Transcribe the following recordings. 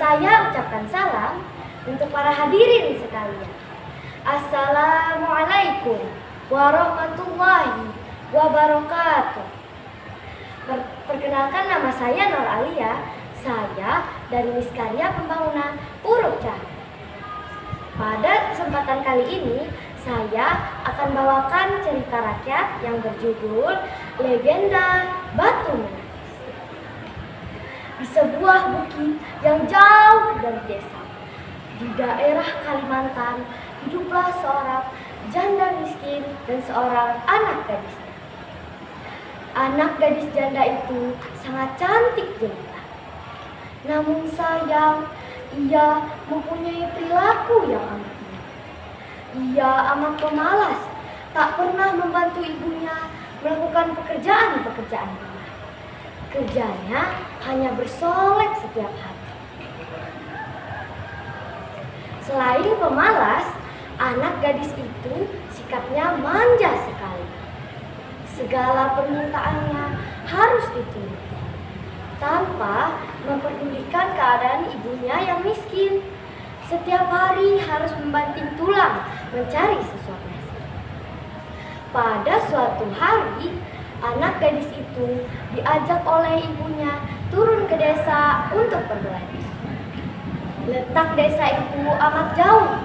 saya ucapkan salam untuk para hadirin sekalian. Assalamualaikum warahmatullahi wabarakatuh. Perkenalkan, nama saya Nur Alia. Saya dari Miskarya Pembangunan Puruk Cahaya. Pada kesempatan kali ini, saya akan bawakan cerita rakyat yang berjudul Legenda Batu Menangis. Di sebuah bukit yang jauh dari desa, di daerah Kalimantan, hiduplah seorang janda miskin dan seorang anak gadisnya. Anak gadis janda itu sangat cantik jelita. Namun sayang, ia mempunyai perilaku yang amat buruk. Ia amat pemalas, tak pernah membantu ibunya melakukan pekerjaan-pekerjaan rumah. Kerjanya hanya bersolek setiap hari. Selain pemalas, anak gadis itu sikapnya manja sekali. Segala permintaannya harus dituruti, tanpa memperdulikan keadaan ibunya yang miskin. Setiap hari harus membanting tulang mencari sesuap nasi. Pada suatu hari, anak gadis itu diajak oleh ibunya turun ke desa untuk berbelanja. Letak desa itu amat jauh,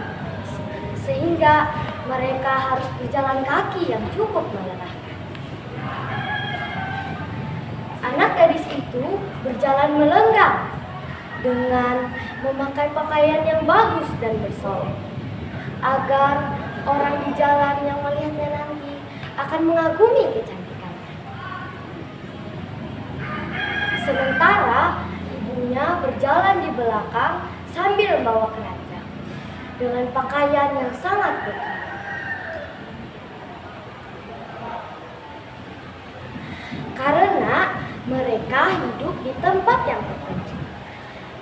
sehingga mereka harus berjalan kaki yang cukup melelahkan. Anak gadis itu berjalan melenggang dengan memakai pakaian yang bagus dan bersolek, agar orang di jalan yang melihatnya nanti akan mengagumi kecantikannya. Sementara ibunya berjalan di belakang sambil membawa keranjang dengan pakaian yang sangat begil. Karena mereka hidup di tempat yang terpencil,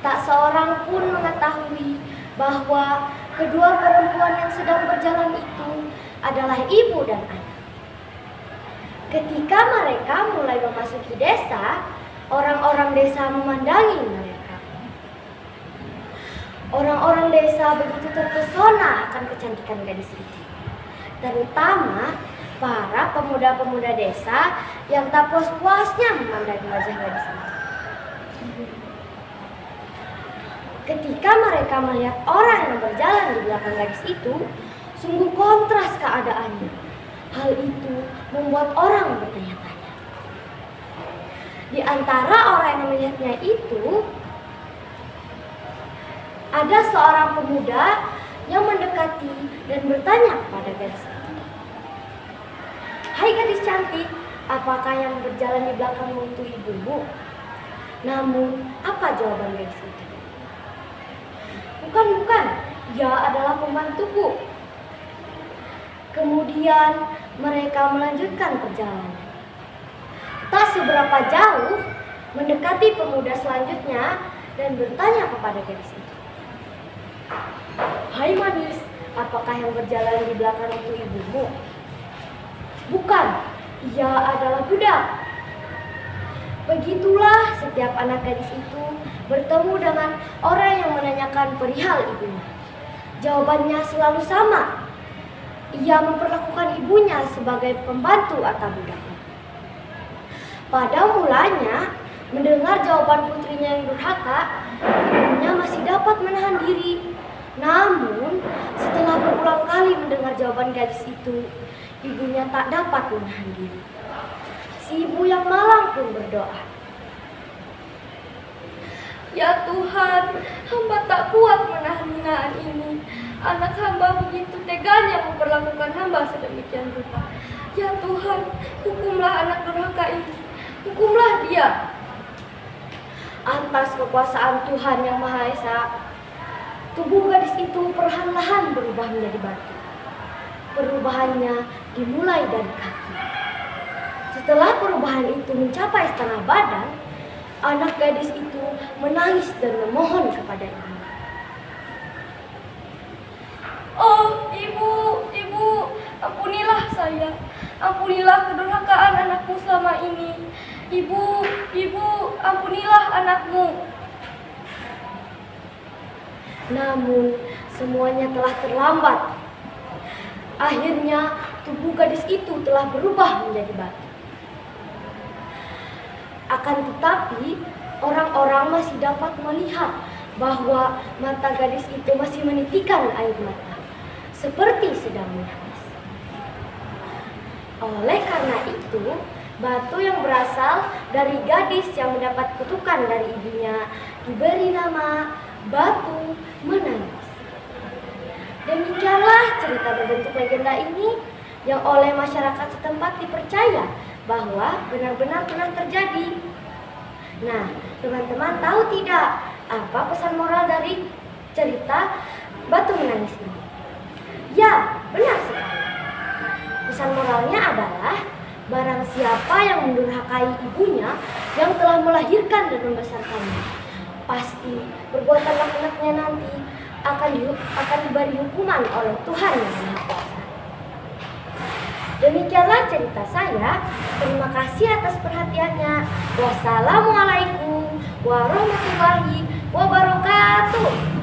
tak seorang pun mengetahui bahwa kedua perempuan yang sedang berjalan itu adalah ibu dan anak. Ketika mereka mulai memasuki desa, orang-orang desa memandangi mereka. Orang-orang desa begitu terpesona akan kecantikan gadis itu, terutama para pemuda-pemuda desa yang tak puas-puasnya memandangi wajah gadis itu. Ketika mereka melihat orang yang berjalan di belakang gadis itu, sungguh kontras keadaannya. Hal itu membuat orang bertanya-tanya. Di antara orang yang melihatnya itu, ada seorang pemuda yang mendekati dan bertanya kepada gadis itu. "Hai gadis cantik, apakah yang berjalan di belakangmu itu ibumu?" Namun, apa jawaban gadis itu? Bukan, dia adalah pembantuku." Kemudian mereka melanjutkan perjalanan. Tak seberapa jauh, mendekati pemuda selanjutnya dan bertanya kepada gadis itu. "Hai manis, apakah yang berjalan di belakang itu ibumu?" "Bukan, ia adalah budak." Begitulah setiap anak gadis itu bertemu dengan orang yang menanyakan perihal ibunya. Jawabannya selalu sama. Ia memperlakukan ibunya sebagai pembantu atau budaknya. Pada mulanya, mendengar jawaban putrinya yang durhaka, ibunya masih dapat menahan diri. Namun, setelah berulang kali mendengar jawaban gadis itu, ibunya tak dapat menahan diri. Si ibu yang malang pun berdoa, "Ya Tuhan, hamba tak kuat menahan hinaan ini. Anak hamba begitu teganya memperlakukan hamba sedemikian rupa. Ya Tuhan, hukumlah anak durhaka ini. Hukumlah dia." Atas kekuasaan Tuhan yang Maha Esa, tubuh gadis itu perlahan-lahan berubah menjadi batu. Perubahannya dimulai dari kaki. Setelah perubahan itu mencapai setengah badan, anak gadis itu menangis dan memohon kepada ibunya. "Oh, ibu, ampunilah saya. Ampunilah kedurhakaan anakku selama ini. Ibu, ampunilah anakmu." Namun semuanya telah terlambat. Akhirnya tubuh gadis itu telah berubah menjadi batu. Akan tetapi orang-orang masih dapat melihat bahwa mata gadis itu masih menitikkan air mata, seperti sedang menangis. Oleh karena itu, batu yang berasal dari gadis yang mendapat kutukan dari ibunya diberi nama batu menangis. Demikianlah cerita berbentuk legenda ini yang oleh masyarakat setempat dipercaya bahwa benar-benar pernah terjadi. Nah, teman-teman tahu tidak apa pesan moral dari cerita batu menangis ini? Ya, benar sekali. Pesan moralnya adalah barang siapa yang mendurhakai ibunya yang telah melahirkan dan membesarkannya, pasti perbuatan anak-anaknya nanti akan diberi hukuman oleh Tuhan yang Maha Kuasa. Demikianlah cerita saya. Terima kasih atas perhatiannya. Wassalamualaikum warahmatullahi wabarakatuh.